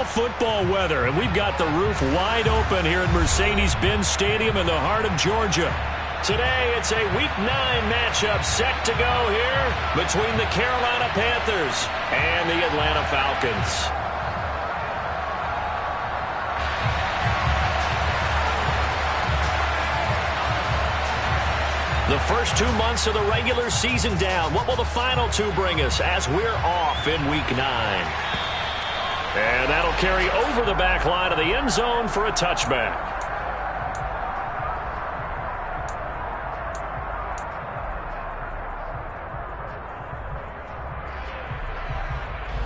football weather, and we've got the roof wide open here at Mercedes-Benz Stadium in the heart of Georgia. Today, it's a Week 9 matchup set to go here between the Carolina Panthers and the Atlanta Falcons. The first 2 months of the regular season down. What will the final 2 bring us as we're off in Week 9? And that'll carry over the back line of the end zone for a touchback.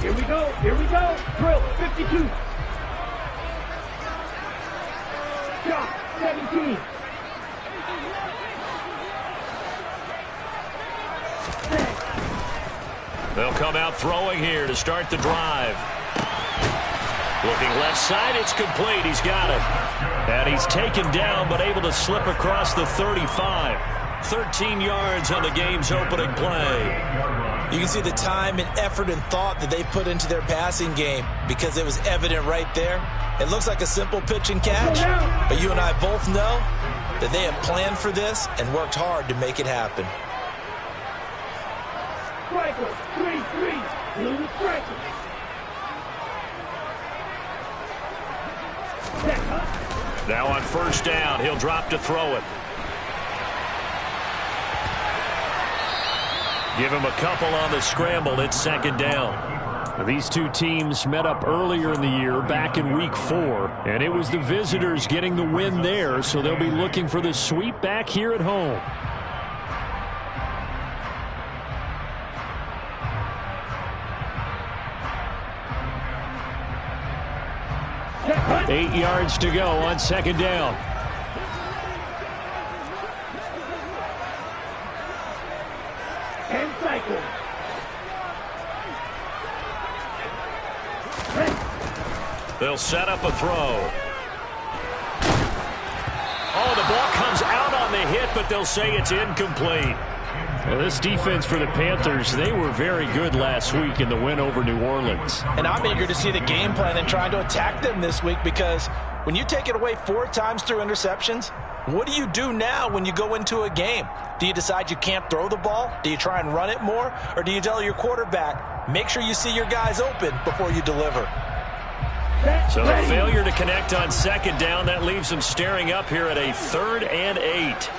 Here we go, here we go. Drill, 52. Shot, 17. They'll come out throwing here to start the drive. Looking left side, it's complete. He's got it. And he's taken down, but able to slip across the 35. 13 yards on the game's opening play. You can see the time and effort and thought that they put into their passing game because it was evident right there. It looks like a simple pitch and catch, but you and I both know that they have planned for this and worked hard to make it happen. Striker, 3-3. Little striker. Now on first down, he'll drop to throw it. Give him a couple on the scramble. It's second down. These two teams met up earlier in the year, back in Week 4, and it was the visitors getting the win there, so they'll be looking for the sweep back here at home. Eight yards to go on second down. And cycle. They'll set up a throw. Oh, the ball comes out on the hit, but they'll say it's incomplete. Well, this defense for the Panthers, they were very good last week in the win over New Orleans. And I'm eager to see the game plan and trying to attack them this week because when you take it away 4 times through interceptions, what do you do now when you go into a game? Do you decide you can't throw the ball? Do you try and run it more? Or do you tell your quarterback, make sure you see your guys open before you deliver? So the failure to connect on second down, that leaves them staring up here at a 3rd and 8.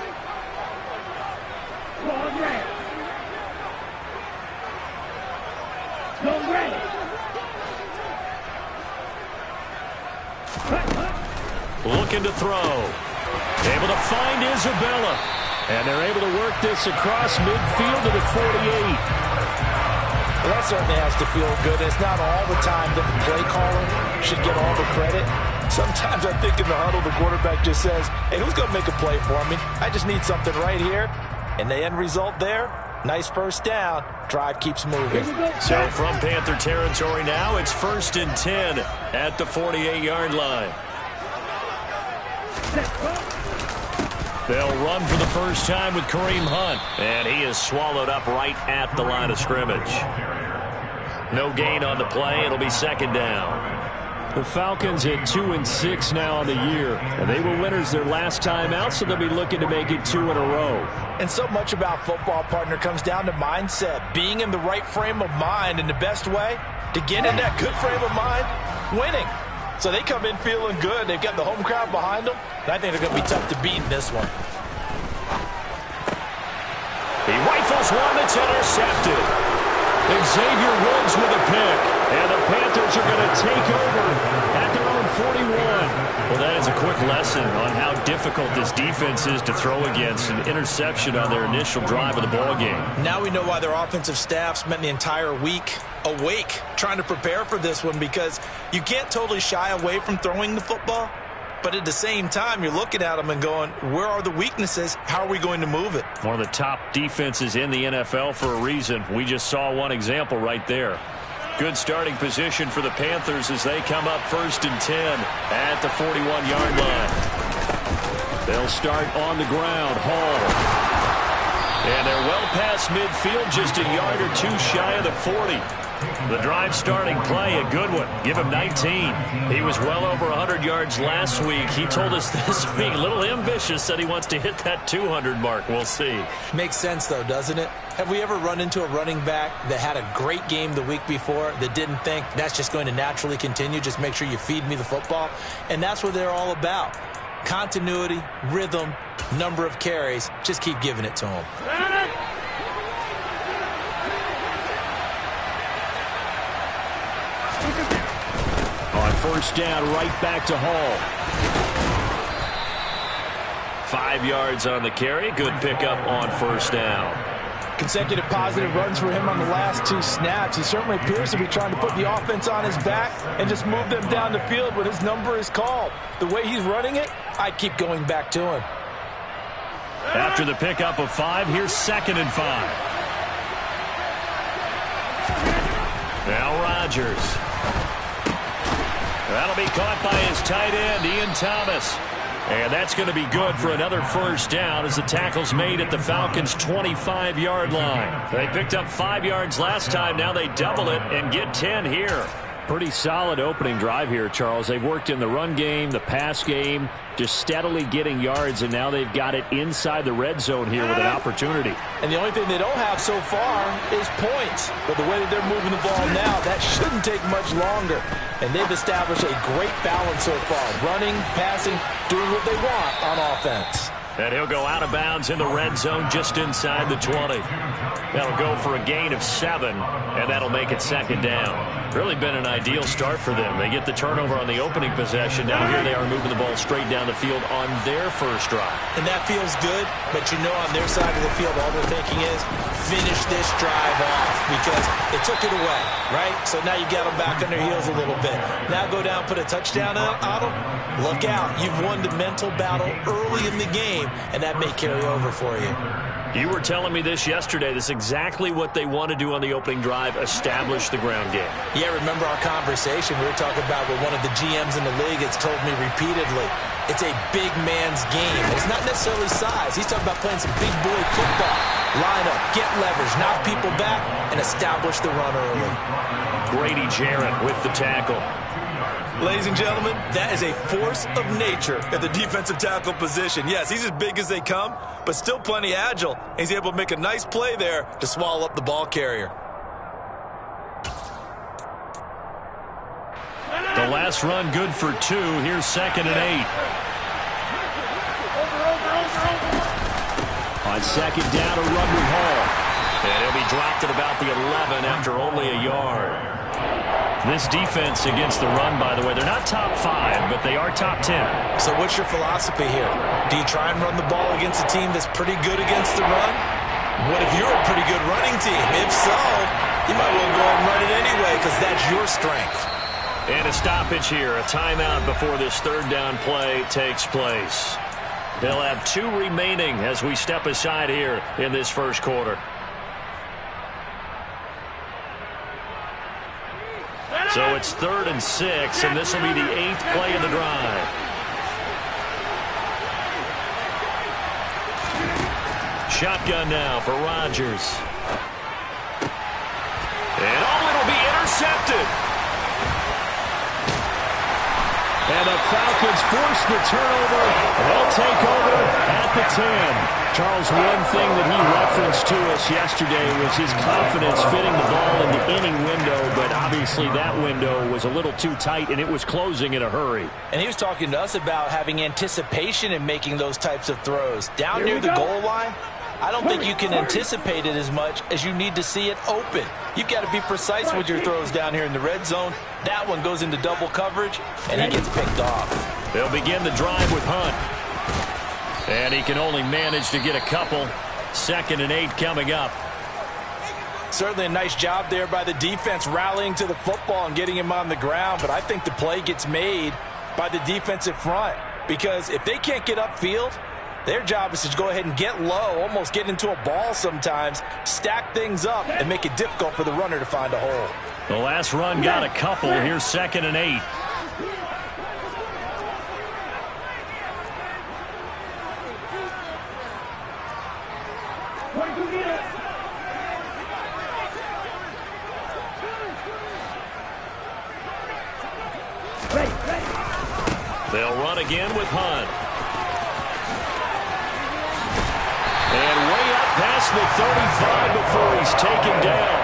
Looking to throw. Able to find Isabella. And they're able to work this across midfield to the 48. Well, that certainly has to feel good. It's not all the time that the play caller should get all the credit. Sometimes I think in the huddle, the quarterback just says, hey, who's going to make a play for me? I just need something right here. And the end result there, nice first down. Drive keeps moving. So from Panther territory now, it's 1st and 10 at the 48-yard line. They'll run for the first time with Kareem Hunt. And he is swallowed up right at the line of scrimmage. No gain on the play. It'll be second down. The Falcons at 2-6 now on the year. And they were winners their last time out, so they'll be looking to make it 2 in a row. And so much about football, partner, comes down to mindset. Being in the right frame of mind, and the best way to get in that good frame of mind, winning. So they come in feeling good. They've got the home crowd behind them. And I think they're going to be tough to beat in this one. He rifles one that's intercepted. Xavier Woods with a pick. And the Panthers are going to take over at their own 41. Well, that is a quick lesson on how difficult this defense is to throw against. An interception on their initial drive of the ballgame. Now we know why their offensive staff spent the entire week awake trying to prepare for this one, because you can't totally shy away from throwing the football. But at the same time, you're looking at them and going, where are the weaknesses? How are we going to move it? One of the top defenses in the NFL for a reason. We just saw one example right there. Good starting position for the Panthers as they come up 1st and 10 at the 41-yard line. They'll start on the ground. Hall. And they're well past midfield, just a yard or two shy of the 40. The drive starting play, a good one. Give him 19. He was well over 100 yards last week. He told us this week, a little ambitious, said he wants to hit that 200 mark. We'll see. Makes sense, though, doesn't it? Have we ever run into a running back that had a great game the week before that didn't think that's just going to naturally continue? Just make sure you feed me the football. And that's what they're all about. Continuity, rhythm, number of carries. Just keep giving it to them. On first down, right back to Hall. 5 yards on the carry. Good pickup on first down. Consecutive positive runs for him on the last 2 snaps. He certainly appears to be trying to put the offense on his back and just move them down the field when his number is called. The way he's running it, I keep going back to him. After the pickup of 5, here's 2nd and 5. Now Rodgers. That'll be caught by his tight end, Ian Thomas. And that's going to be good for another first down as the tackle's made at the Falcons' 25-yard line. They picked up 5 yards last time. Now they double it and get 10 here. Pretty solid opening drive here, Charles. They've worked in the run game, the pass game, just steadily getting yards, and now they've got it inside the red zone here with an opportunity. And the only thing they don't have so far is points. But the way that they're moving the ball now, that shouldn't take much longer. And they've established a great balance so far. Running, passing, doing what they want on offense. And he'll go out of bounds in the red zone just inside the 20. That'll go for a gain of 7, and that'll make it 2nd down. Really been an ideal start for them. They get the turnover on the opening possession. Now here they are moving the ball straight down the field on their first drive. And that feels good, but you know on their side of the field all they're thinking is finish this drive off because they took it away, right? So now you got them back on their heels a little bit. Now go down, put a touchdown on them. Look out. You've won the mental battle early in the game, and that may carry over for you. You were telling me this yesterday. This is exactly what they want to do on the opening drive, establish the ground game. Yeah, remember our conversation we were talking about with one of the GMs in the league has told me repeatedly, it's a big man's game. It's not necessarily size. He's talking about playing some big boy football. Line up, get leverage, knock people back, and establish the run early. Grady Jarrett with the tackle. Ladies and gentlemen, that is a force of nature at the defensive tackle position. Yes, he's as big as they come, but still plenty agile. He's able to make a nice play there to swallow up the ball carrier. The last run good for 2. Here's 2nd and 8. On 2nd down, a run with Hall. And he'll be dropped at about the 11 after only a yard. This defense against the run, by the way, they're not top 5, but they are top 10. So what's your philosophy here? Do you try and run the ball against a team that's pretty good against the run? What if you're a pretty good running team? If so, you might well go ahead and run it anyway because that's your strength. And a stoppage here, a timeout before this 3rd down play takes place. They'll have 2 remaining as we step aside here in this first quarter. So it's 3rd and 6, and this will be the 8th play of the drive. Shotgun now for Rodgers. And it'll be intercepted. And the Falcons force the turnover. They'll take over at the 10. Charles, one thing that he referenced to us yesterday was his confidence fitting the ball into any window, but obviously that window was a little too tight, and it was closing in a hurry. And he was talking to us about having anticipation in making those types of throws. Down near the goal line, I don't think you can anticipate it as much as you need to see it open. You've got to be precise with your throws down here in the red zone. That one goes into double coverage, and he gets picked off. They'll begin the drive with Hunt. And he can only manage to get a couple. 2nd and 8 coming up. Certainly a nice job there by the defense rallying to the football and getting him on the ground. But I think the play gets made by the defensive front. Because if they can't get upfield, their job is to go ahead and get low, almost get into a ball sometimes, stack things up, and make it difficult for the runner to find a hole. The last run got a couple. Here's 2nd and 8. 22 meters. Ready. They'll run again with Hunt. And way up past the 35 before he's taken down.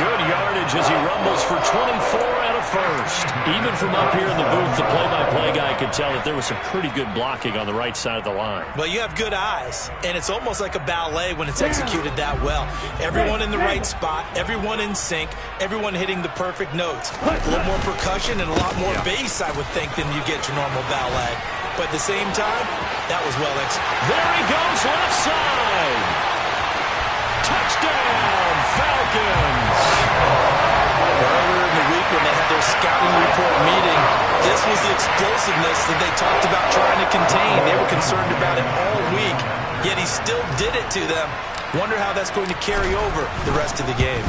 Good yardage as he rumbles for 24 and a first. Even from up here in the booth, the play-by-play guy could tell that there was some pretty good blocking on the right side of the line. Well, you have good eyes, and it's almost like a ballet when it's executed that well. Everyone in the right spot, everyone in sync, everyone hitting the perfect notes. A little more percussion and a lot more bass, I would think, than you get your normal ballet. But at the same time, that was well executed. There he goes, left side. Touchdown, Falcons. Earlier in the week when they had their scouting report meeting, this was the explosiveness that they talked about trying to contain. They were concerned about it all week, yet he still did it to them. Wonder how that's going to carry over the rest of the game.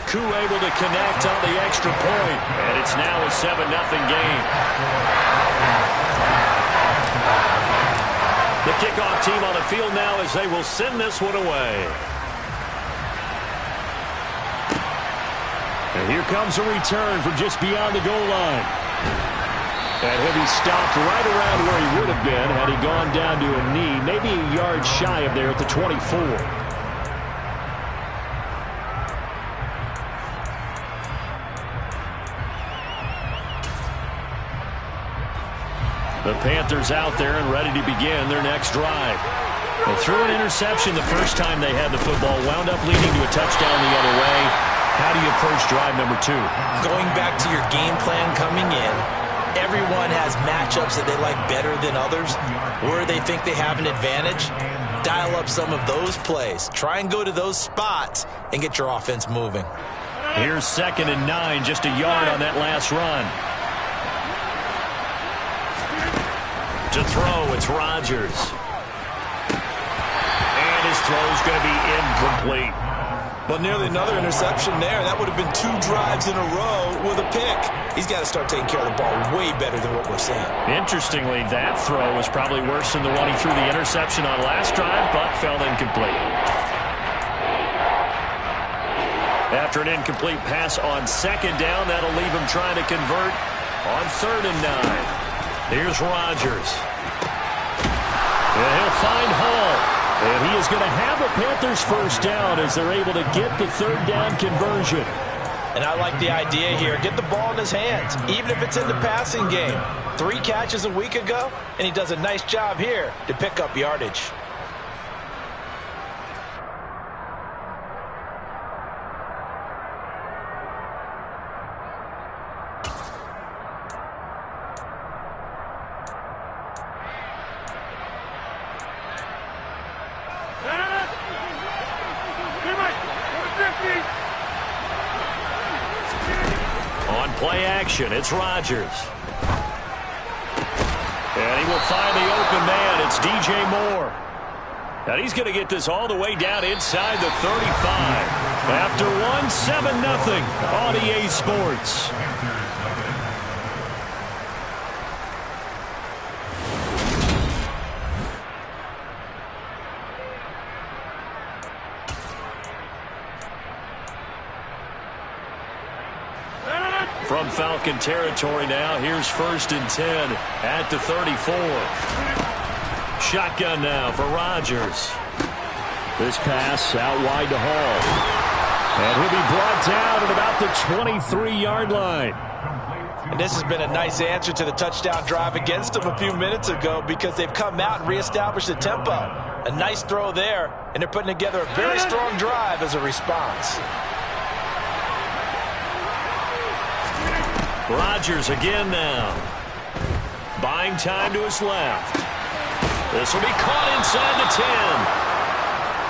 Koo able to connect on the extra point, and it's now a 7-0 game. The kickoff team on the field now as they will send this one away. And here comes a return from just beyond the goal line. And he'll be stopped right around where he would have been had he gone down to a knee, maybe a yard shy of there at the 24. The Panthers out there and ready to begin their next drive. They threw an interception the first time they had the football, wound up leading to a touchdown the other way. How do you approach drive number 2? Going back to your game plan coming in, everyone has matchups that they like better than others, where they think they have an advantage. Dial up some of those plays. Try and go to those spots and get your offense moving. Here's 2nd and 9, just a yard on that last run. To throw, it's Rodgers. And his throw's going to be incomplete. But nearly another interception there. That would have been 2 drives in a row with a pick. He's got to start taking care of the ball way better than what we're seeing. Interestingly, that throw was probably worse than the one he threw the interception on last drive, but fell incomplete. After an incomplete pass on 2nd down, that'll leave him trying to convert on 3rd and 9. Here's Rodgers. And he'll find Hall. And he is going to have a Panthers first down as they're able to get the 3rd down conversion. And I like the idea here. Get the ball in his hands, even if it's in the passing game. 3 catches a week ago, and he does a nice job here to pick up yardage. Play action, it's Rodgers. And he will find the open man, it's DJ Moore. And he's going to get this all the way down inside the 35. After 7-0 on EA Sports. From Falcon territory now, here's 1st and 10 at the 34. Shotgun now for Rodgers. This pass out wide to Hall. And he'll be brought down at about the 23-yard line. And this has been a nice answer to the touchdown drive against them a few minutes ago because they've come out and reestablished the tempo. A nice throw there, and they're putting together a very strong drive as a response. Rodgers again now. Buying time to his left. This will be caught inside the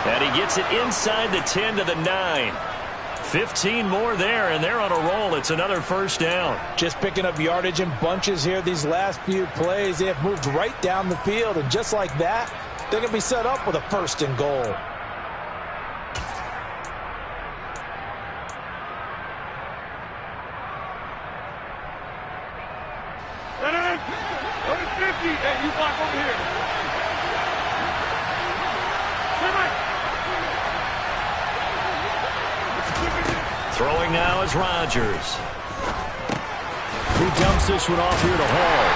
10. And he gets it inside the 10 to the 9. 15 more there, and they're on a roll. It's another first down. Just picking up yardage in bunches here these last few plays. They have moved right down the field, and just like that, they're going to be set up with a 1st and goal. Hey, you block over here. Throwing now is Rodgers. He dumps this one off here to Hall.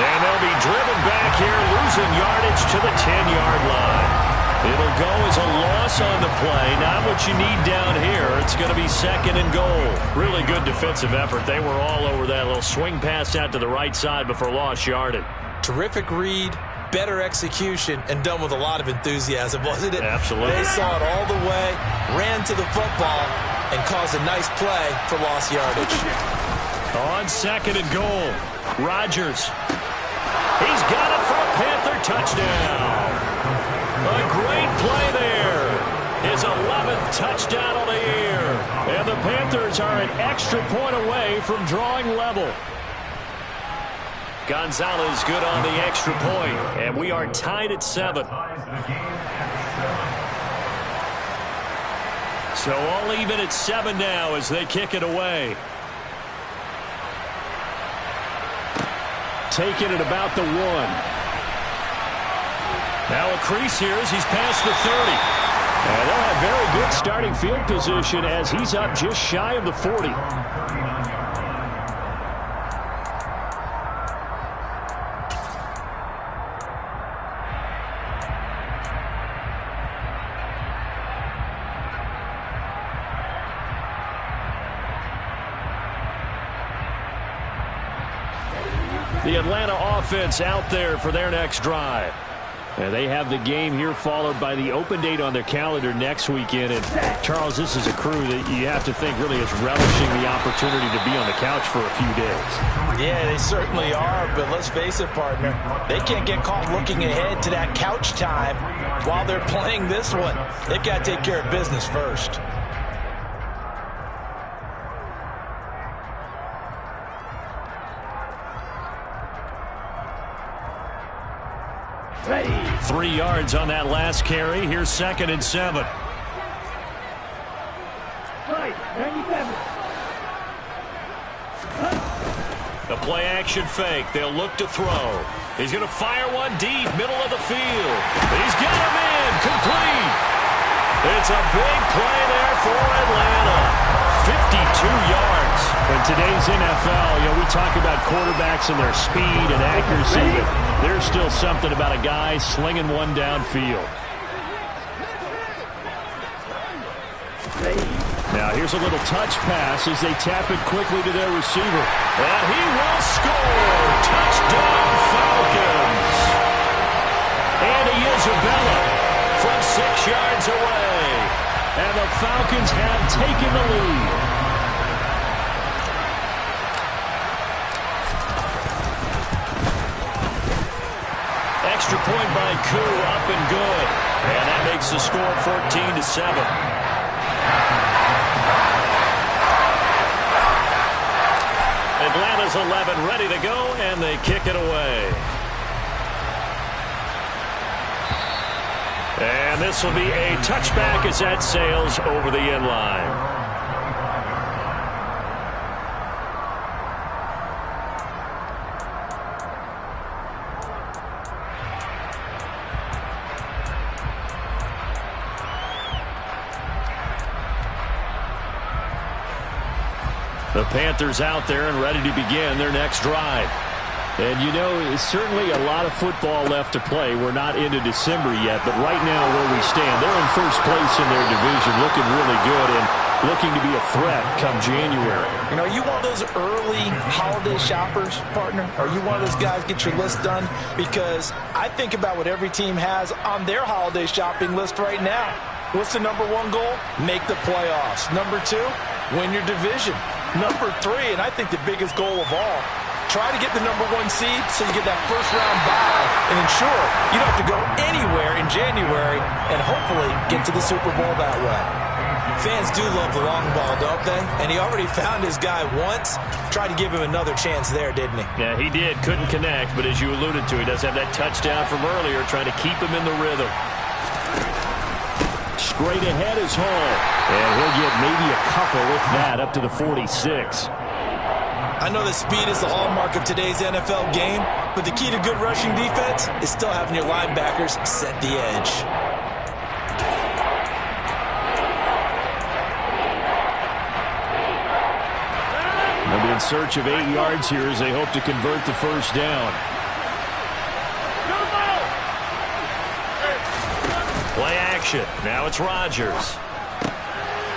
And they'll be driven back here, losing yardage to the 10-yard line. It'll go as a loss on the play. Not what you need down here. It's going to be 2nd and goal. Really good defensive effort. They were all over that little swing pass out to the right side before lost yardage. Terrific read, better execution, and done with a lot of enthusiasm, wasn't it? Absolutely. They saw it all the way, ran to the football, and caused a nice play for lost yardage. On 2nd and goal, Rodgers. He's got it for a Panther touchdown. A great play there. His 11th touchdown on the year. And the Panthers are an extra point away from drawing level. Gonzalez good on the extra point. And we are tied at 7. So all even at 7 now as they kick it away. Taking it about the 1. Now a crease here as he's past the 30. And they'll have very good starting field position as he's up just shy of the 40. The Atlanta offense out there for their next drive. And they have the game here followed by the open date on their calendar next weekend. And, Charles, this is a crew that you have to think really is relishing the opportunity to be on the couch for a few days. Yeah, they certainly are, but let's face it, partner. They can't get caught looking ahead to that couch time while they're playing this one. They've got to take care of business first. Ready. 3 yards on that last carry. Here's 2nd and 7. Right, 97. The play action fake. They'll look to throw. He's going to fire one deep, middle of the field. He's got him in. Complete. It's a big play there for Atlanta. 52 yards. In today's NFL, we talk about quarterbacks and their speed and accuracy, but there's still something about a guy slinging one downfield. Now here's a little touch pass as they tap it quickly to their receiver. And he will score. Touchdown Falcons. Andy Isabella from 6 yards away. And the Falcons have taken the lead. Extra point by Koo, up and good. And that makes the score 14-7. Atlanta's 11 ready to go, and they kick it away. And this will be a touchback as that sails over the end line. The Panthers out there and ready to begin their next drive. And, it's certainly a lot of football left to play. We're not into December yet, but right now where we stand, they're in first place in their division, looking really good and looking to be a threat come January. Are you one of those early holiday shoppers, partner? Are you one of those guys get your list done? Because I think about what every team has on their holiday shopping list right now. What's the number 1 goal? Make the playoffs. Number 2, win your division. Number 3, and I think the biggest goal of all, try to get the number 1 seed so you get that first-round bye and ensure you don't have to go anywhere in January and hopefully get to the Super Bowl that way. Fans do love the long ball, don't they? And he already found his guy once. Tried to give him another chance there, didn't he? Yeah, he did. Couldn't connect, but as you alluded to, he does have that touchdown from earlier, trying to keep him in the rhythm. Straight ahead is Hall. And he'll get maybe a couple, if that, up to the 46. I know that speed is the hallmark of today's NFL game, but the key to good rushing defense is still having your linebackers set the edge. in search of 8 yards here as they hope to convert the first down. Play action. Now it's Rodgers.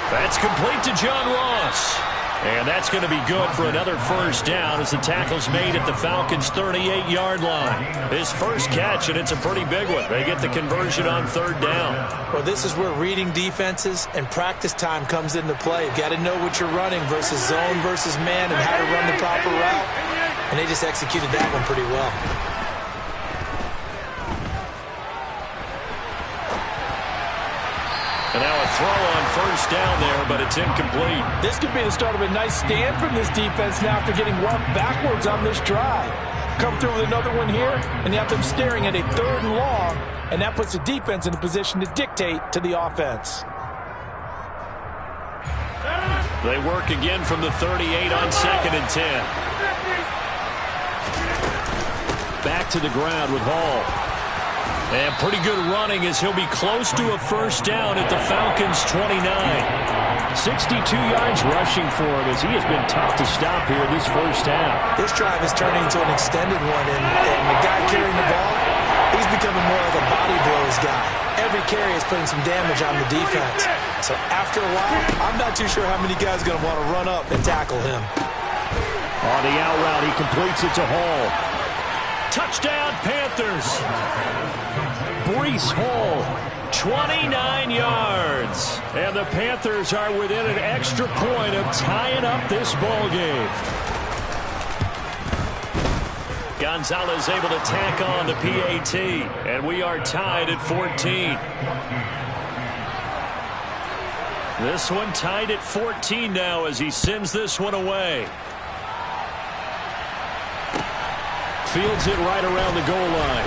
That's complete to John Ross. And that's going to be good for another first down as the tackle's made at the Falcons' 38-yard line. His first catch, and it's a pretty big one. They get the conversion on third down. Well, this is where reading defenses and practice time comes into play. You've got to know what you're running versus zone versus man and how to run the proper route. And they just executed that one pretty well. And now a throw on first down there, but it's incomplete. This could be the start of a nice stand from this defense now after getting walked backwards on this drive. Come through with another one here, and you have them staring at a 3rd and long, and that puts the defense in a position to dictate to the offense. They work again from the 38 on 2nd and 10. Back to the ground with Hall. And pretty good running as he'll be close to a first down at the Falcons' 29. 62 yards rushing for him as he has been tough to stop here this first half. This drive is turning into an extended one, and the guy carrying the ball, he's becoming more like a body blows guy. Every carry is putting some damage on the defense. So after a while, I'm not too sure how many guys are going to want to run up and tackle him. On the out route, he completes it to Hall. Touchdown, Panthers. Breece Hall, 29 yards. and the Panthers are within an extra point of tying up this ball game. Gonzalez able to tack on the PAT, and we are tied at 14. This one tied at 14 now as he sends this one away. Fields it right around the goal line.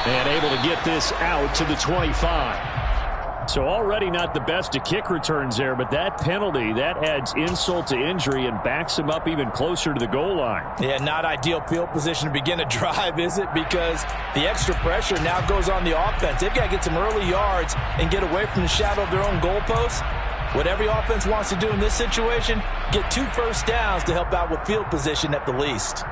And able to get this out to the 25. So already not the best of kick returns there, but that penalty, that adds insult to injury and backs him up even closer to the goal line. Yeah, not ideal field position to begin a drive, is it? Because the extra pressure now goes on the offense. They've got to get some early yards and get away from the shadow of their own goalposts. What every offense wants to do in this situation, get 2 first downs to help out with field position at the least.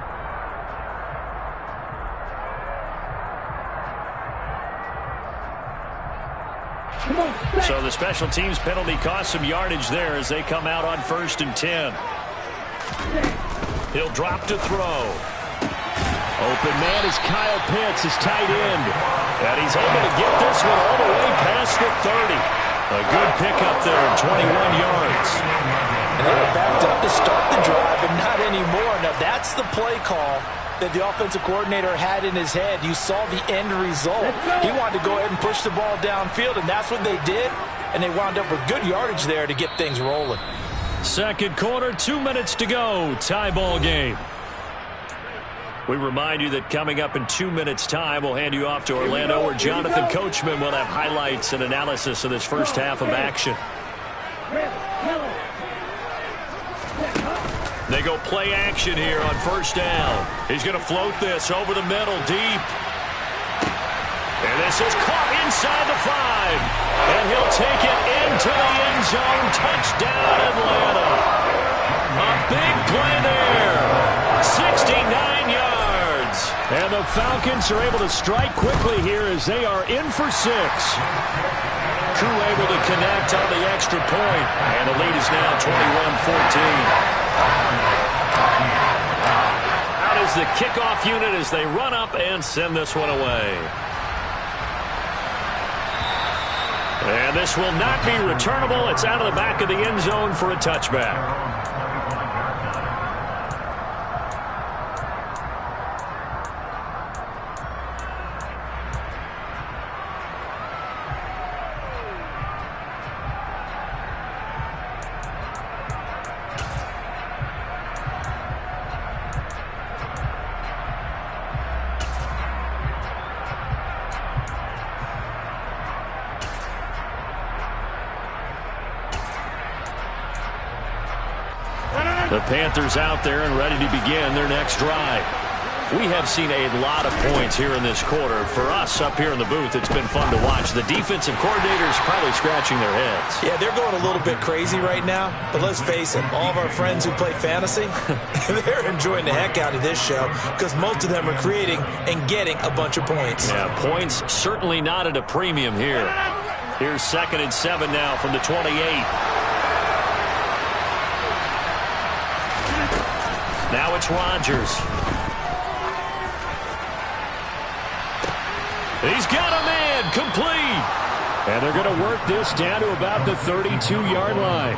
So the special teams penalty cost some yardage there as they come out on 1st and 10. He'll drop to throw. Open man is Kyle Pitts, his tight end. And he's able to get this one all the way past the 30. A good pickup there, 21 yards. And they were backed up to start the drive, but not anymore. Now that's the play call that the offensive coordinator had in his head. You saw the end result. He wanted to go ahead and push the ball downfield, and that's what they did. And they wound up with good yardage there to get things rolling. Second quarter, 2 minutes to go. Tie ball game. We remind you that coming up in 2 minutes' time, we'll hand you off to Orlando, where Jonathan Coachman will have highlights and analysis of this first half of action. They go play action here on first down. He's going to float this over the middle, deep. And this is caught inside the 5. And he'll take it into the end zone. Touchdown, Atlanta. A big play there. 69 yards. And the Falcons are able to strike quickly here as they are in for 6. Crew able to connect on the extra point. And the lead is now 21-14. Out is the kickoff unit as they run up and send this one away. And this will not be returnable. It's out of the back of the end zone for a touchback. The Panthers out there and ready to begin their next drive. We have seen a lot of points here in this quarter. For us up here in the booth, it's been fun to watch. The defensive coordinators probably scratching their heads. Yeah, they're going a little bit crazy right now. But let's face it, all of our friends who play fantasy, they're enjoying the heck out of this show because most of them are creating and getting a bunch of points. Yeah, points certainly not at a premium here. Here's 2nd and 7 now from the 28. Now it's Rodgers. He's got a man, complete. And they're going to work this down to about the 32-yard line.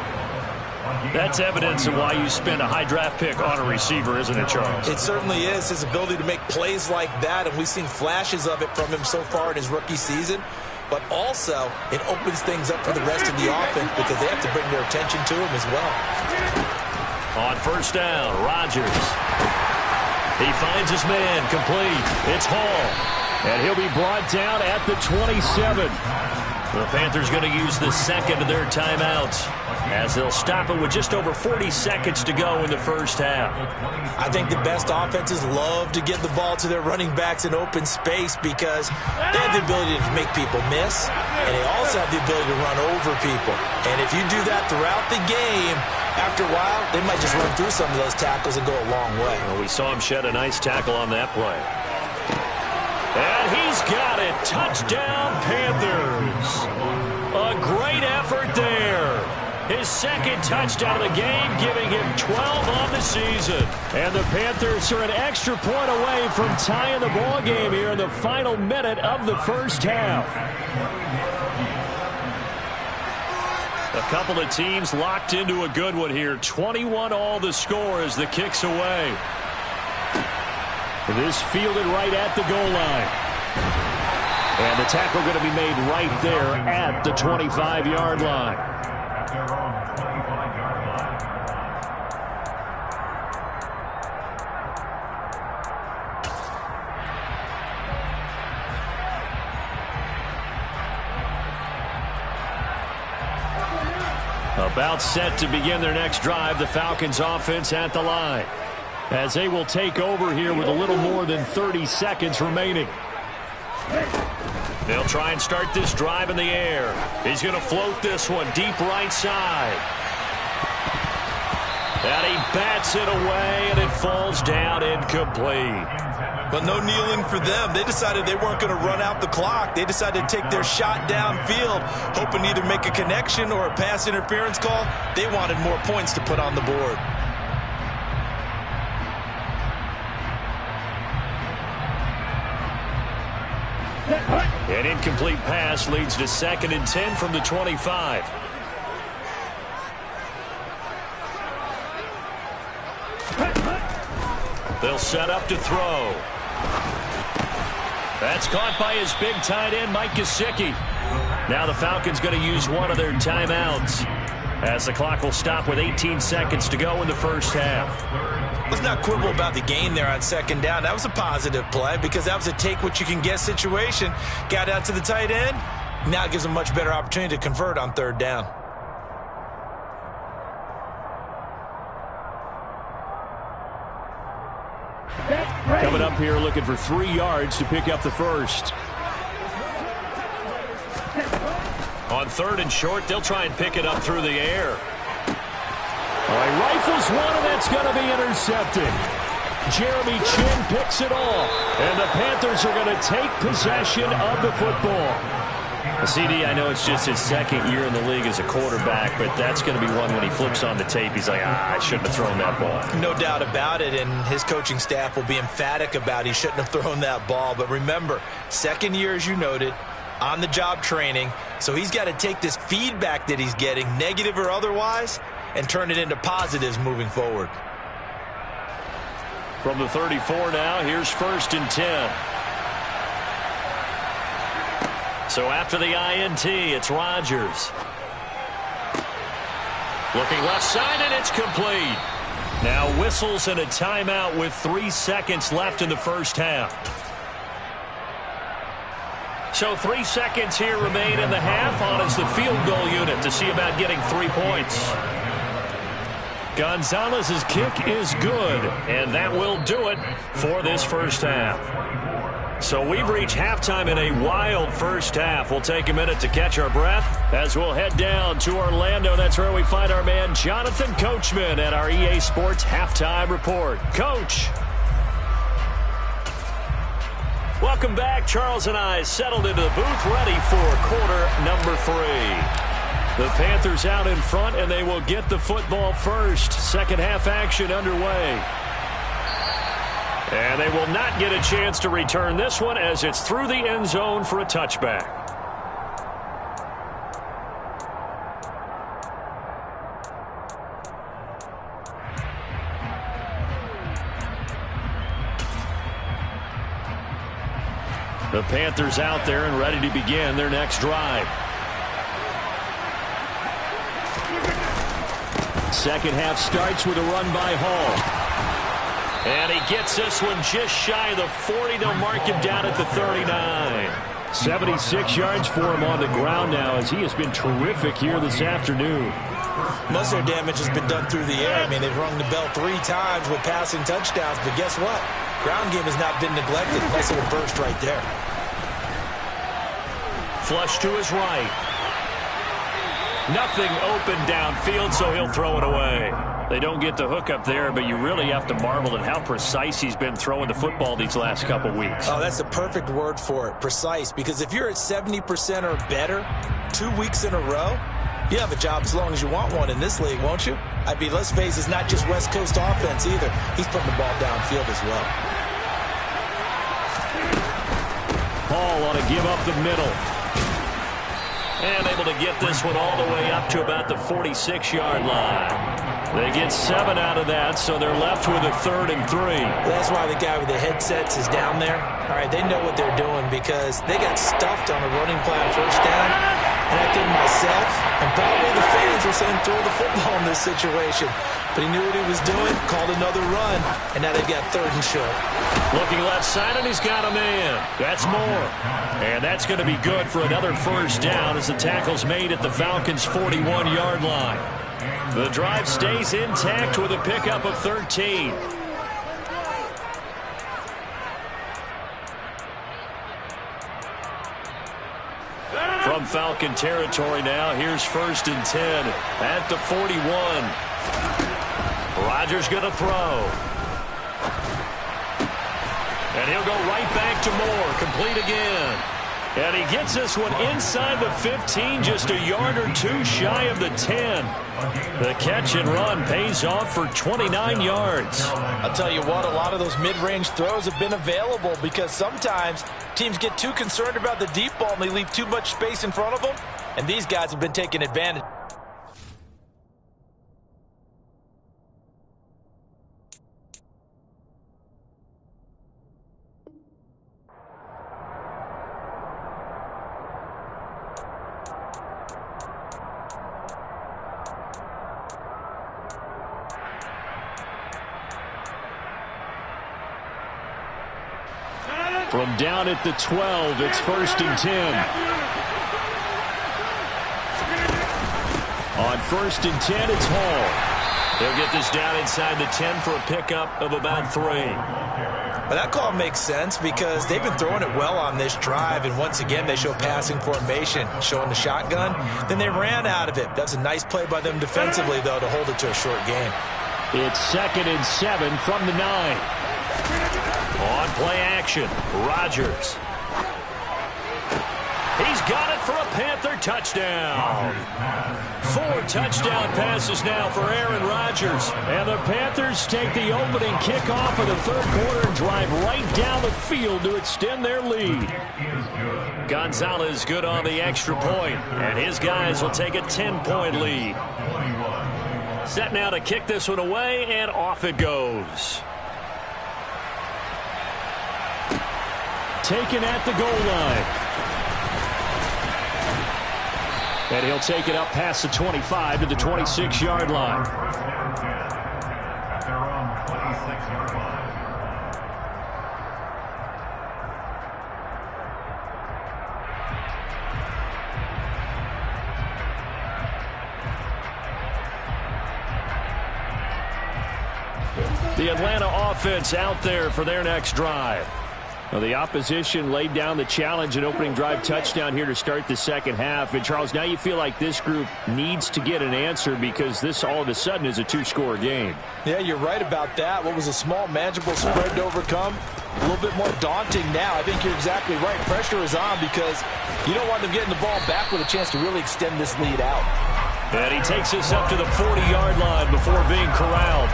That's evidence of why you spend a high draft pick on a receiver, isn't it, Charles? It certainly is. His ability to make plays like that, and we've seen flashes of it from him so far in his rookie season. But also, it opens things up for the rest of the offense because they have to bring their attention to him as well. On 1st down, Rodgers. He finds his man, complete. It's Hall. And he'll be brought down at the 27. The Panthers going to use the second of their timeouts as they'll stop it with just over 40 seconds to go in the first half. I think the best offenses love to get the ball to their running backs in open space because they have the ability to make people miss, and they also have the ability to run over people. And if you do that throughout the game, after a while, they might just run through some of those tackles and go a long way. Well, we saw him shed a nice tackle on that play. And he's got it. Touchdown, Panthers. A great effort there. His 2nd touchdown of the game, giving him 12 on the season. And the Panthers are an extra point away from tying the ball game here in the final minute of the first half. A couple of teams locked into a good one here. 21 all the score as the kick's away. This fielded right at the goal line. And the tackle going to be made right there at the 25-yard line. About set to begin their next drive, the Falcons offense at the line, as they will take over here with a little more than 30 seconds remaining. They'll try and start this drive in the air. He's going to float this one deep right side. And he bats it away, and it falls down incomplete. But no kneeling for them. They decided they weren't going to run out the clock. They decided to take their shot downfield, hoping to either make a connection or a pass interference call. They wanted more points to put on the board. An incomplete pass leads to 2nd and 10 from the 25. They'll set up to throw. That's caught by his big tight end, Mike Gesicki. Now the Falcons going to use one of their timeouts as the clock will stop with 18 seconds to go in the first half. Let's not quibble about the gain there on 2nd down. That was a positive play because that was a take-what-you-can-get situation. Got out to the tight end. Now it gives them a much better opportunity to convert on 3rd down. Coming up here looking for 3 yards to pick up the first. On 3rd and short, they'll try and pick it up through the air. He rifles one, and that's going to be intercepted. Jeremy Chin picks it off, and the Panthers are going to take possession of the football. CD, I know it's just his 2nd year in the league as a quarterback, but that's going to be one when he flips on the tape. He's like, I shouldn't have thrown that ball. No doubt about it, and his coaching staff will be emphatic about he shouldn't have thrown that ball. But remember, 2nd year, as you noted, on-the-job training, so he's got to take this feedback that he's getting, negative or otherwise, and turn it into positives moving forward. From the 34 now, here's 1st and 10. So after the INT, it's Rodgers. Looking left side, and it's complete. Now whistles and a timeout with 3 seconds left in the first half. So 3 seconds here remain in the half on as the field goal unit to see about getting 3 points. Gonzalez's kick is good, and that will do it for this first half. So we've reached halftime in a wild first half. We'll take a minute to catch our breath as we'll head down to Orlando. That's where we find our man Jonathan Coachman at our EA Sports Halftime Report. Coach. Welcome back. Charles and I settled into the booth, ready for quarter number 3. The Panthers out in front, and they will get the football first. Second half action underway. And they will not get a chance to return this one as it's through the end zone for a touchback. The Panthers out there and ready to begin their next drive. Second half starts with a run by Hall. And he gets this one just shy of the 40. They'll mark him down at the 39. 76 yards for him on the ground now as he has been terrific here this afternoon. Most of their damage has been done through the air. I mean, they've rung the bell 3 times with passing touchdowns, but guess what? Ground game has not been neglected. Nice little burst right there. Flush to his right. Nothing open downfield, so he'll throw it away. They don't get the hook up there, but you really have to marvel at how precise he's been throwing the football these last couple weeks. Oh, that's the perfect word for it, precise, because if you're at 70% or better 2 weeks in a row, you have a job as long as you want one in this league, won't you? I mean, let's face it, it's not just West Coast offense either. He's putting the ball downfield as well. Hall ought to give up the middle. And able to get this one all the way up to about the 46-yard line. They get 7 out of that, so they're left with a 3rd and 3. That's why the guy with the headsets is down there. All right, they know what they're doing because they got stuffed on a running play on first down. And I think myself and probably the fans were saying throw the football in this situation. But he knew what he was doing, called another run, and now they've got 3rd and short. Looking left side, and he's got a man. That's more. And that's going to be good for another first down as the tackle's made at the Falcons' 41-yard line. The drive stays intact with a pickup of 13. From Falcon territory now, here's 1st and 10 at the 41. Rodgers going to throw. And he'll go right back to Moore, complete again. And he gets this one inside the 15, just a yard or 2 shy of the 10. The catch and run pays off for 29 yards. I'll tell you what, a lot of those mid-range throws have been available because sometimes teams get too concerned about the deep ball and they leave too much space in front of them. And these guys have been taking advantage. From down at the 12, it's 1st and 10. On 1st and 10, it's Hall. They'll get this down inside the 10 for a pickup of about 3. Well, that call makes sense because they've been throwing it well on this drive, and once again they show passing formation, showing the shotgun. Then they ran out of it. That's a nice play by them defensively, though, to hold it to a short game. It's 2nd and 7 from the 9. On play action, Rodgers. He's got it for a Panther touchdown. 4 touchdown passes now for Aaron Rodgers. And the Panthers take the opening kickoff of the 3rd quarter and drive right down the field to extend their lead. Gonzalez good on the extra point, and his guys will take a 10-point lead. Set now to kick this one away, and off it goes. Taken at the goal line. And he'll take it up past the 25 to the 26-yard line. At their own 26-yard line. The Atlanta offense out there for their next drive. Well, the opposition laid down the challenge and opening drive touchdown here to start the second half. And, Charles, now you feel like this group needs to get an answer because this all of a sudden is a two-score game. Yeah, you're right about that. What was a small, manageable spread to overcome, a little bit more daunting now. I think you're exactly right. Pressure is on because you don't want them getting the ball back with a chance to really extend this lead out. And he takes us up to the 40-yard line before being corralled.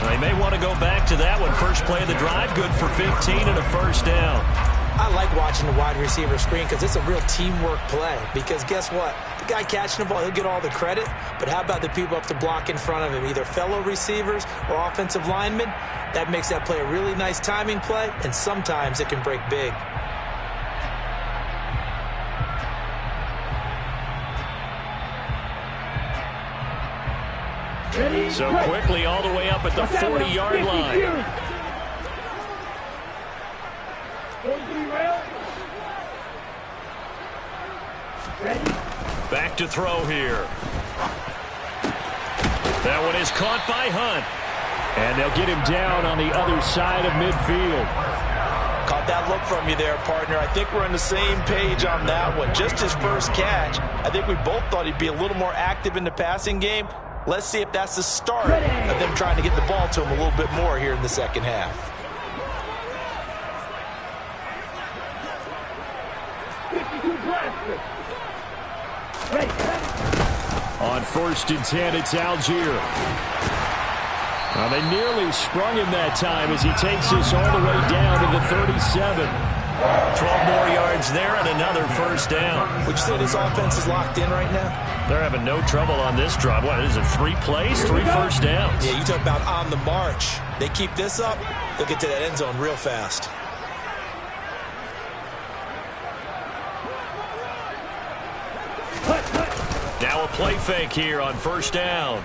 They may want to go back to that one. First play of the drive, good for 15 and a first down. I like watching the wide receiver screen because it's a real teamwork play. Because guess what? The guy catching the ball, he'll get all the credit. But how about the people up to block in front of him, either fellow receivers or offensive linemen? That makes that play a really nice timing play, and sometimes it can break big. So quickly all the way up at the 40-yard line. Back to throw here. That one is caught by Hunt. And they'll get him down on the other side of midfield. Caught that look from you there, partner. I think we're on the same page on that one. Just his first catch. I think we both thought he'd be a little more active in the passing game. Let's see if that's the start of them trying to get the ball to him a little bit more here in the second half. On 1st and 10, it's Algier. Well, they nearly sprung him that time as he takes us all the way down to the 37. 12 more yards there and another first down. Would you say this offense is locked in right now? They're having no trouble on this drive. What is it, 3 plays, 3 first downs? Yeah, you talk about on the march. They keep this up, they'll get to that end zone real fast. Now a play fake here on first down.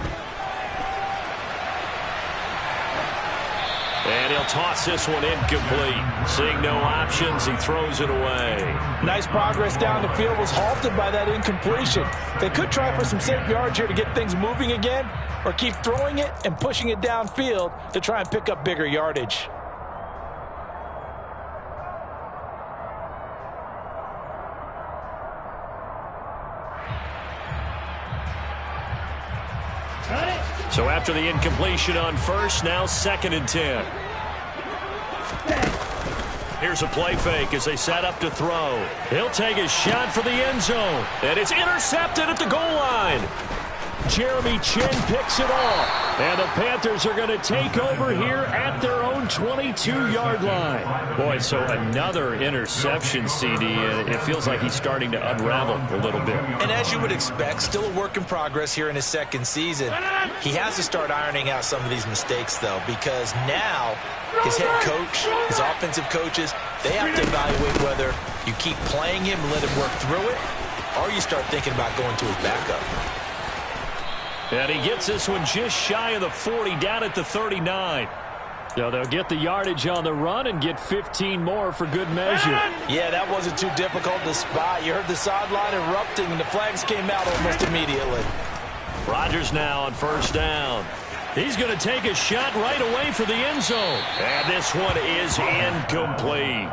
And he'll toss this one incomplete. Seeing no options, he throws it away. Nice progress down the field, was halted by that incompletion. They could try for some safe yards here to get things moving again, or keep throwing it and pushing it downfield to try and pick up bigger yardage. So after the incompletion on first, now 2nd and 10. Here's a play fake as they set up to throw. He'll take a shot for the end zone. And it's intercepted at the goal line. Jeremy Chin picks it off. And the Panthers are going to take over here at their own 22-yard line. Boy, so another interception, CD. It feels like he's starting to unravel a little bit. And as you would expect, still a work in progress here in his second season. He has to start ironing out some of these mistakes, though, because now his head coach, his offensive coaches, they have to evaluate whether you keep playing him and let him work through it, or you start thinking about going to his backup. And he gets this one just shy of the 40, down at the 39. So they'll get the yardage on the run and get 15 more for good measure. Yeah, that wasn't too difficult to spot. You heard the sideline erupting, and the flags came out almost immediately. Rodgers now on first down. He's going to take a shot right away for the end zone. And this one is incomplete.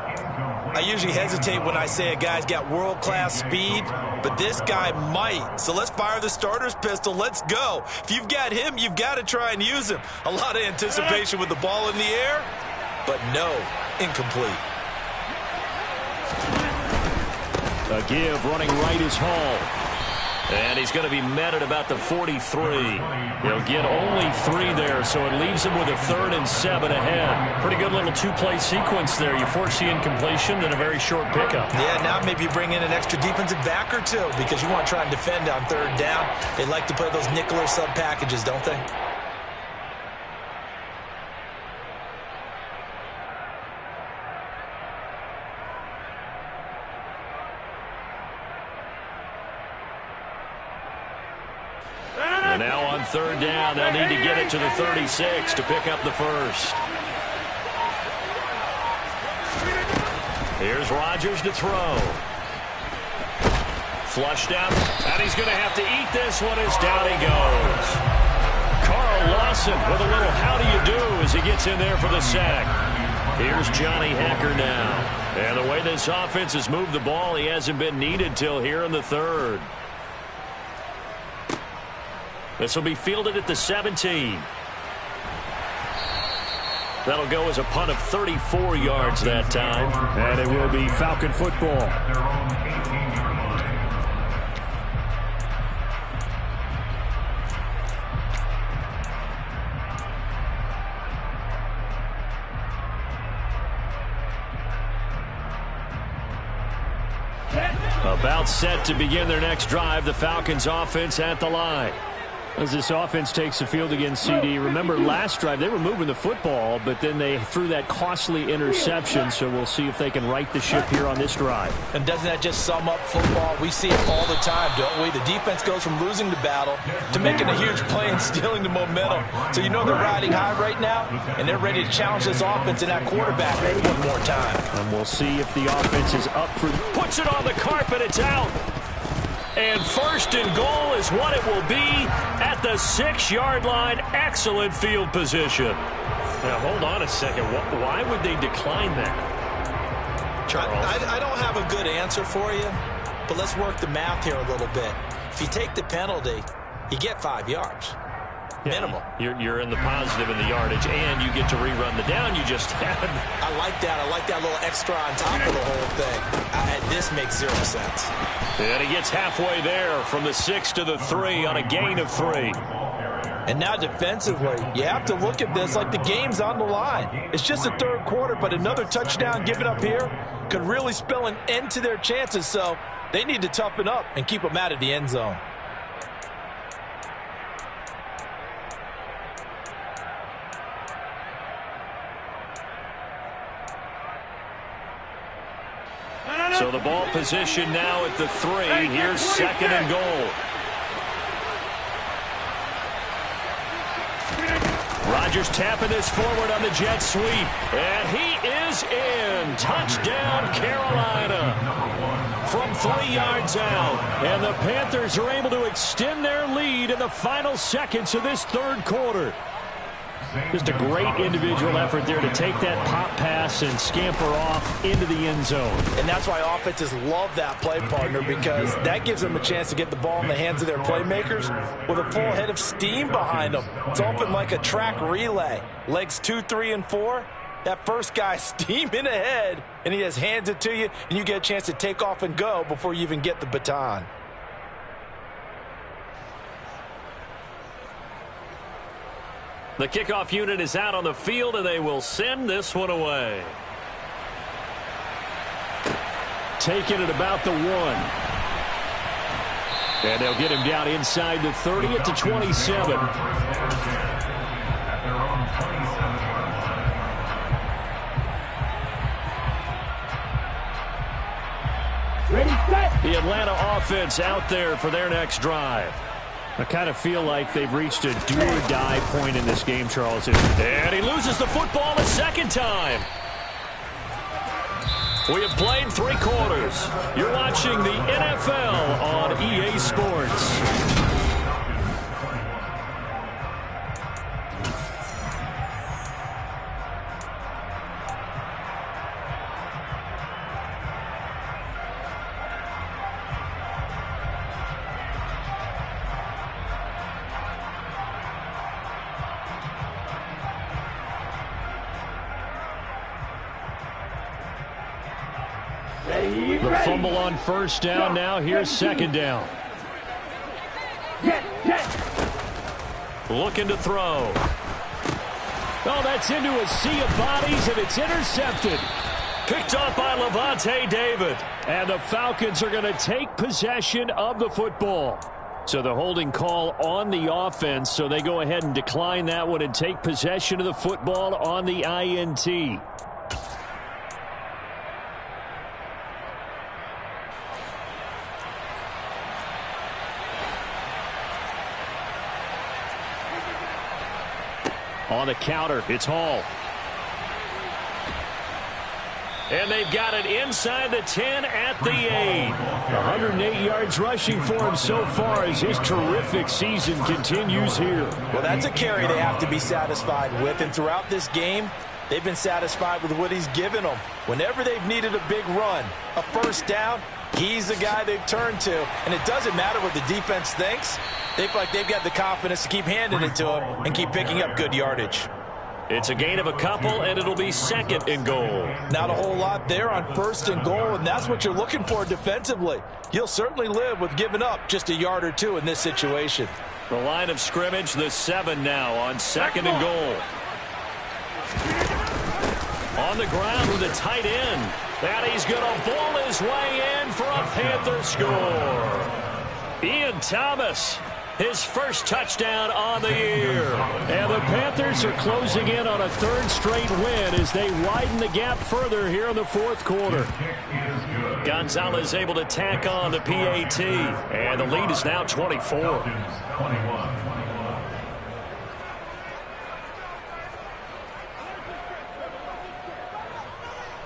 I usually hesitate when I say a guy's got world-class speed, but this guy might. So let's fire the starter's pistol. Let's go. If you've got him, you've got to try and use him. A lot of anticipation with the ball in the air, but no, incomplete. A give running right is Hall. And he's going to be met at about the 43. He'll get only 3 there, so it leaves him with a 3rd and 7 ahead. Pretty good little 2-play sequence there. You force the incompletion, then a very short pickup. Yeah, now maybe you bring in an extra defensive back or two because you want to try and defend on 3rd down. They like to play those nickel or sub packages, don't they? And now on 3rd down, they'll need to get it to the 36 to pick up the first. Here's Rodgers to throw. Flushed out, and he's going to have to eat this one as down he goes. Carl Lawson with a little how do you do as he gets in there for the sack. Here's Johnny Hacker now. And the way this offense has moved the ball, he hasn't been needed till here in the third. This will be fielded at the 17. That'll go as a punt of 34 yards that time. And it will be Falcon football. About set to begin their next drive, the Falcons offense at the line. As this offense takes the field against CD, remember last drive they were moving the football, but then they threw that costly interception, so we'll see if they can right the ship here on this drive. And doesn't that just sum up football? We see it all the time, don't we? The defense goes from losing the battle to making a huge play and stealing the momentum. So you know they're riding high right now, and they're ready to challenge this offense and that quarterback one more time. And we'll see if the offense is up for... Puts it on the carpet, it's out. And first and goal is what it will be at the 6-yard line. Excellent field position. Now, hold on a second. Why would they decline that, Charles? I don't have a good answer for you, but let's work the math here a little bit. If you take the penalty, you get 5 yards. Minimal. You're in the positive in the yardage, and you get to rerun the down you just had. I like that. I like that little extra on top of the whole thing. This makes 0 sense. And he gets halfway there from the 6 to the 3 on a gain of 3. And now defensively, you have to look at this like the game's on the line. It's just the third quarter, but another touchdown given up here could really spell an end to their chances. So they need to toughen up and keep them out of the end zone. So the ball position now at the 3. Here's second and goal. Rodgers tapping this forward on the jet sweep. And he is in. Touchdown, Carolina. From 3 yards out. And the Panthers are able to extend their lead in the final seconds of this third quarter. Just a great individual effort there to take that pop pass and scamper off into the end zone. And that's why offenses love that play partner, because that gives them a chance to get the ball in the hands of their playmakers with a full head of steam behind them. It's often like a track relay. Legs 2, 3, and 4. That first guy steaming ahead, and he just hands it to you, and you get a chance to take off and go before you even get the baton. The kickoff unit is out on the field, and they will send this one away. Taking it about the 1. And they'll get him down inside the 30 at the 27. The Atlanta offense out there for their next drive. I kind of feel like they've reached a do-or-die point in this game, Charles. And he loses the football a second time. We have played 3 quarters. You're watching the NFL on EA Sports. The fumble on first down. Now here's second down. Looking to throw. Oh, that's into a sea of bodies, and it's intercepted. Picked up by Levante David. And the Falcons are going to take possession of the football. So the holding call on the offense, so they go ahead and decline that one and take possession of the football on the INT. On the counter, it's Hall. And they've got it inside the 10 at the 8. 108 yards rushing for him so far as his terrific season continues here. Well, that's a carry they have to be satisfied with. And throughout this game, they've been satisfied with what he's given them. Whenever they've needed a big run, a first down, he's the guy they've turned to. And it doesn't matter what the defense thinks. They feel like they've got the confidence to keep handing it to him and keep picking up good yardage. It's a gain of a couple, and it'll be 2nd and goal. Not a whole lot there on 1st and goal, and that's what you're looking for defensively. You'll certainly live with giving up just a yard or two in this situation. The line of scrimmage, the 7 now on 2nd and goal. On the ground with a tight end. And he's going to bowl his way in for a Panther score. Ian Thomas, his first touchdown on the year. And the Panthers are closing in on a 3rd straight win as they widen the gap further here in the 4th quarter. Gonzalez able to tack on the PAT. And the lead is now 24.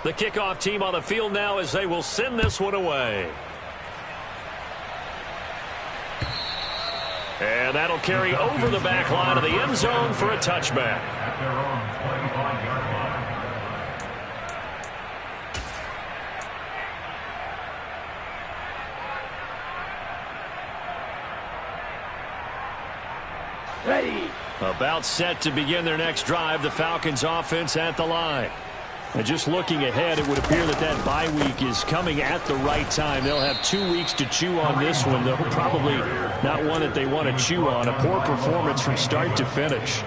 The kickoff team on the field now as they will send this one away. And that'll carry over the back line of the end zone for a touchback. At their own 25-yard line. Ready. About set to begin their next drive, the Falcons offense at the line. And just looking ahead, it would appear that bye week is coming at the right time. They'll have 2 weeks to chew on this one, though probably not one that they want to chew on. A poor performance from start to finish.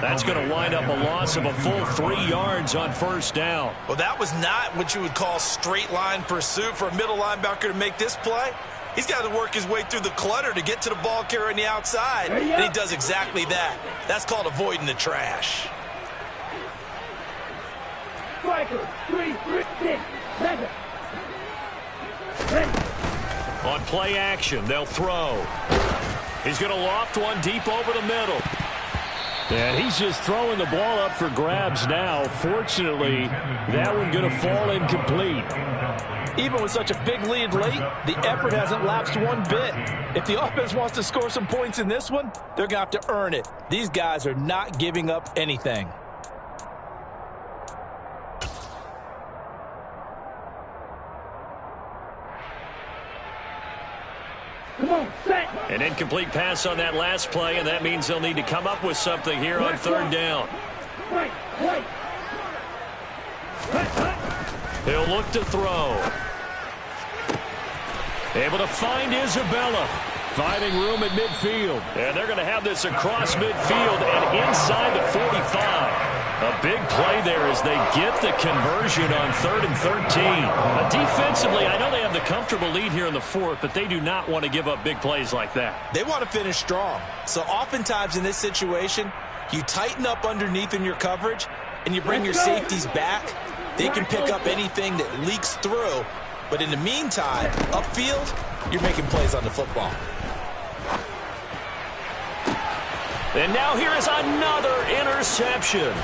That's going to wind up a loss of a full 3 yards on 1st down. Well, that was not what you would call straight line pursuit for a middle linebacker to make this play. He's got to work his way through the clutter to get to the ball carrier on the outside, and he does exactly that. That's called avoiding the trash. On play action, they'll throw. He's going to loft one deep over the middle. And he's just throwing the ball up for grabs now. Fortunately, that one going to fall incomplete. Even with such a big lead late, the effort hasn't lapsed one bit. If the offense wants to score some points in this one, they're going to have to earn it. These guys are not giving up anything. An incomplete pass on that last play, and that means they'll need to come up with something here on 3rd down. He'll look to throw. Able to find Isabella. Finding room at midfield. And they're going to have this across midfield and inside the 45. A big play there as they get the conversion on 3rd and 13. Defensively, I know they have the comfortable lead here in the 4th, but they do not want to give up big plays like that. They want to finish strong. So oftentimes in this situation, you tighten up underneath in your coverage, and you bring your safeties back. They can pick up anything that leaks through. But in the meantime, upfield, you're making plays on the football. And now here is another interception.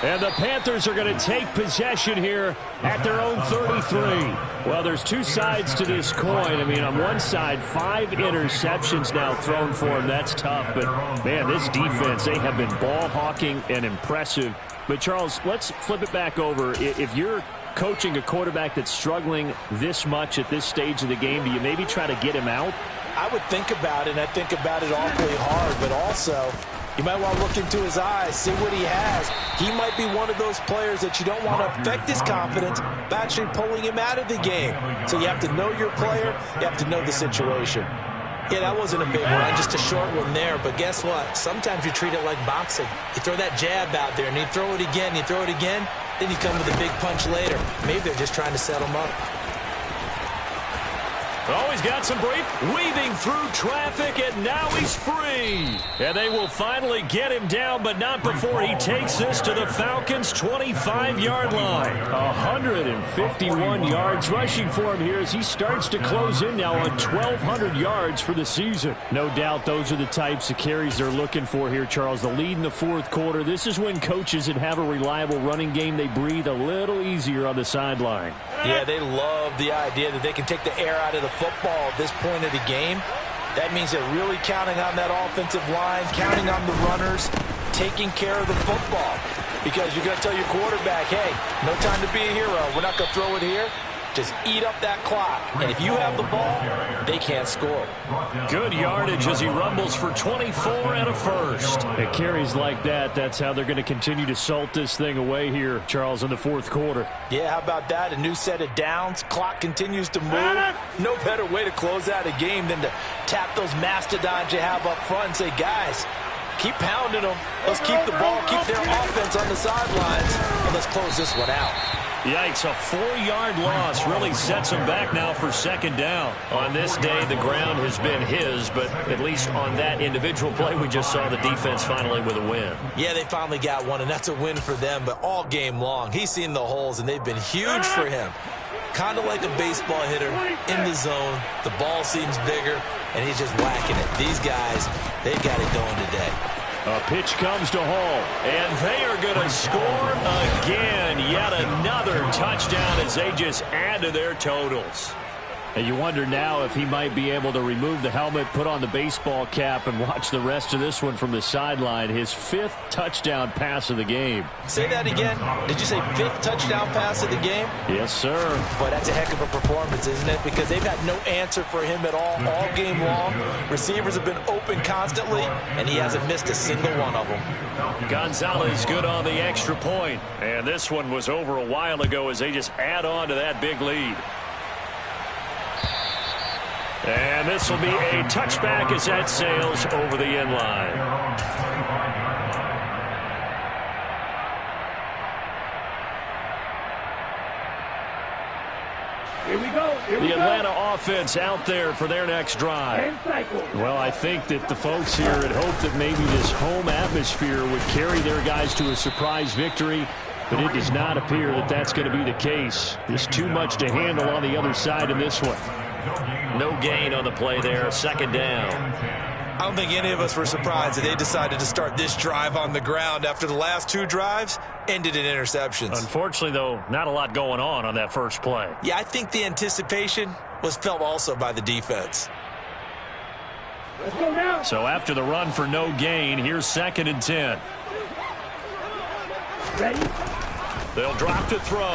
And the Panthers are going to take possession here at their own 33. Well, there's 2 sides to this coin. I mean, on one side, 5 interceptions now thrown for him. That's tough. But, man, this defense, they have been ball hawking and impressive. But, Charles, let's flip it back over. If you're coaching a quarterback that's struggling this much at this stage of the game, do you maybe try to get him out? I would think about it, and I think about it awfully hard, but also you might want to look into his eyes, see what he has. He might be one of those players that you don't want to affect his confidence by actually pulling him out of the game. So you have to know your player, you have to know the situation. Yeah, that wasn't a big run, just a short one there, but guess what? Sometimes you treat it like boxing. You throw that jab out there, and you throw it again, you throw it again, then you come with a big punch later. Maybe they're just trying to set him up. Oh, he's got some break. Weaving through traffic, and now he's free. And they will finally get him down, but not before he takes this to the Falcons' 25-yard line. 151 yards rushing for him here as he starts to close in now on 1,200 yards for the season. No doubt those are the types of carries they're looking for here, Charles. The lead in the fourth quarter. This is when coaches that have a reliable running game, they breathe a little easier on the sideline. Yeah, they love the idea that they can take the air out of the football at this point of the game. That means they're really counting on that offensive line, counting on the runners, taking care of the football. Because you're going to tell your quarterback, hey, no time to be a hero. We're not going to throw it here. Just eat up that clock. And if you have the ball, they can't score. Good yardage as he rumbles for 24 and a first. It carries like that. That's how they're going to continue to salt this thing away here, Charles, in the fourth quarter. Yeah, how about that? A new set of downs. Clock continues to move. No better way to close out a game than to tap those mastodons you have up front and say, guys, keep pounding them. Let's keep the ball, keep their offense on the sidelines, and let's close this one out. Yikes, a 4-yard loss really sets him back now for second down. On this day, the ground has been his, but at least on that individual play, we just saw the defense finally with a win. Yeah, they finally got one, and that's a win for them, but all game long, he's seen the holes, and they've been huge for him. Kind of like a baseball hitter in the zone. The ball seems bigger, and he's just whacking it. These guys, they've got it going today. A pitch comes to Hall, and they are going to score again. Yet another touchdown as they just add to their totals. And you wonder now if he might be able to remove the helmet, put on the baseball cap, and watch the rest of this one from the sideline. His 5th touchdown pass of the game. Say that again. Did you say 5th touchdown pass of the game? Yes, sir. Boy, that's a heck of a performance, isn't it? Because they've had no answer for him at all game long. Receivers have been open constantly, and he hasn't missed a single one of them. Gonzalez good on the extra point. And this one was over a while ago as they just add on to that big lead. And this will be a touchback as that sails over the end line. Here we go. The Atlanta offense out there for their next drive. Well, I think that the folks here had hoped that maybe this home atmosphere would carry their guys to a surprise victory, but it does not appear that that's going to be the case. There's too much to handle on the other side in this one. No gain on the play there, second down. I don't think any of us were surprised that they decided to start this drive on the ground after the last 2 drives ended in interceptions. Unfortunately, though, not a lot going on that first play. Yeah, I think the anticipation was felt also by the defense. Let's go now. So after the run for no gain, here's 2nd and 10. Ready? They'll drop to throw.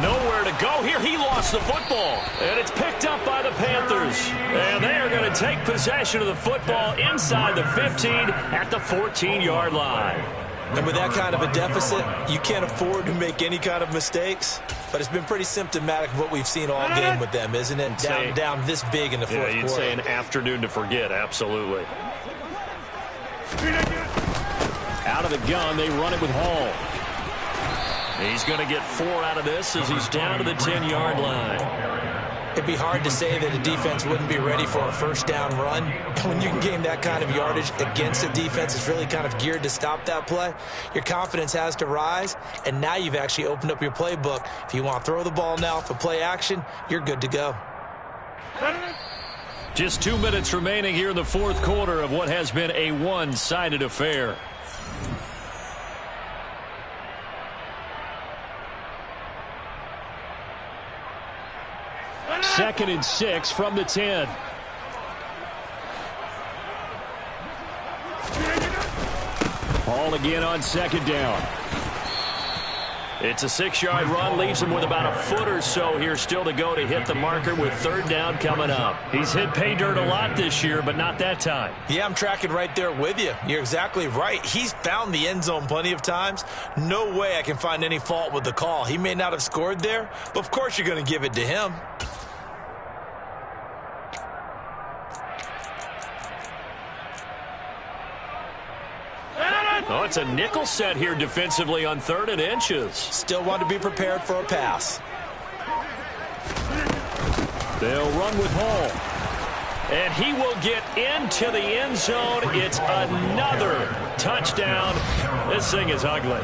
Nowhere to go here. He lost the football. And it's picked up by the Panthers. And they are going to take possession of the football inside the 15 at the 14-yard line. And with that kind of a deficit, you can't afford to make any kind of mistakes. But it's been pretty symptomatic of what we've seen all game with them, isn't it? Down this big in the fourth quarter. Yeah, you'd say an afternoon to forget, absolutely. Out of the gun, they run it with Hall. He's going to get 4 out of this as he's down to the 10-yard line. It'd be hard to say that a defense wouldn't be ready for a first down run. When you can gain that kind of yardage against a defense that's really kind of geared to stop that play, your confidence has to rise, and now you've actually opened up your playbook. If you want to throw the ball now for play action, you're good to go. Just 2 minutes remaining here in the fourth quarter of what has been a one-sided affair. Second and 6 from the 10. Ball again on second down. It's a 6-yard run, leaves him with about a foot or so here still to go to hit the marker with third down coming up. He's hit pay dirt a lot this year, but not that time. Yeah, I'm tracking right there with you. You're exactly right. He's found the end zone plenty of times. No way I can find any fault with the call. He may not have scored there, but of course you're going to give it to him. Oh, it's a nickel set here defensively on 3rd and inches. Still want to be prepared for a pass. They'll run with Hall. And he will get into the end zone. It's another touchdown. This thing is ugly.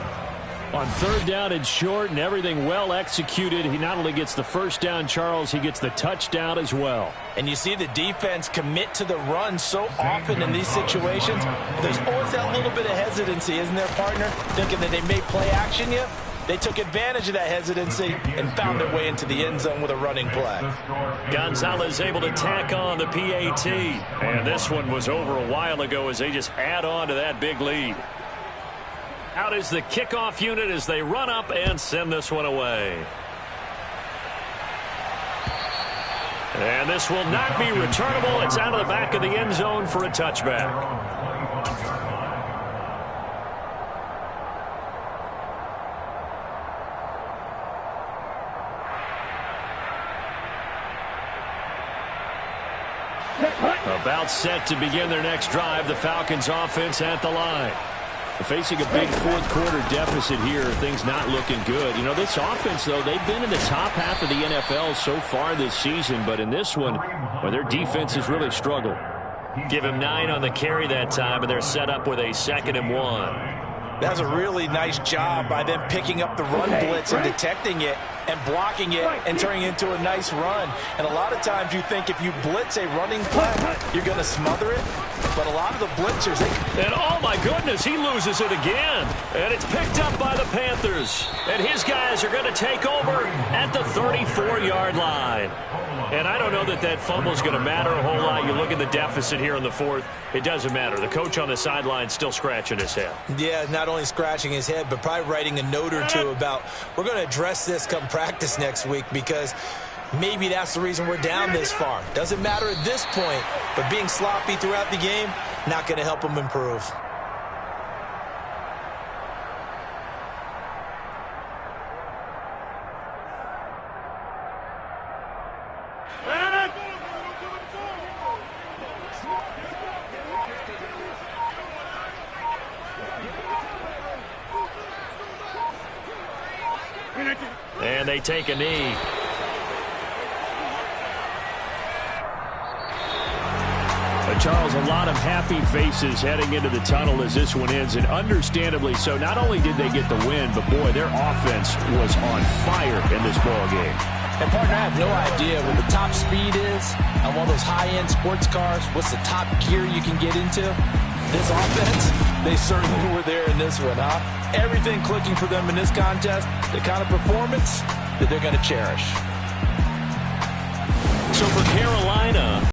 On third down and short and everything well executed, he not only gets the first down, Charles, he gets the touchdown as well. And you see the defense commit to the run so often in these situations. There's always that little bit of hesitancy, isn't there, partner? Thinking that they may play action you. They took advantage of that hesitancy and found their way into the end zone with a running play. Gonzalez able to tack on the PAT. And this one was over a while ago as they just add on to that big lead. Out is the kickoff unit as they run up and send this one away. And this will not be returnable. It's out of the back of the end zone for a touchback. About set to begin their next drive. The Falcons offense at the line. Facing a big fourth quarter deficit here, things not looking good. You know, this offense, though, they've been in the top half of the NFL so far this season, but in this one, well, their defense has really struggled. Give him 9 on the carry that time, and they're set up with a 2nd and 1. That's a really nice job by them picking up the run blitz and detecting it and blocking it and turning it into a nice run. And a lot of times you think if you blitz a running play, you're going to smother it. But a lot of the blitzers, and oh my goodness, he loses it again. And it's picked up by the Panthers. And his guys are going to take over at the 34-yard line. And I don't know that that fumble is going to matter a whole lot. You look at the deficit here in the fourth, it doesn't matter. The coach on the sideline still scratching his head. Yeah, not only scratching his head, but probably writing a note or two about, we're going to address this come practice next week, because maybe that's the reason we're down this far. Doesn't matter at this point, but being sloppy throughout the game, not going to help them improve. And they take a knee. Charles, a lot of happy faces heading into the tunnel as this one ends, and understandably so. Not only did they get the win, but boy, their offense was on fire in this ball game. And partner, I have no idea what the top speed is on one of those high-end sports cars. What's the top gear you can get into? This offense, they certainly were there in this one, huh? Everything clicking for them in this contest, the kind of performance that they're going to cherish.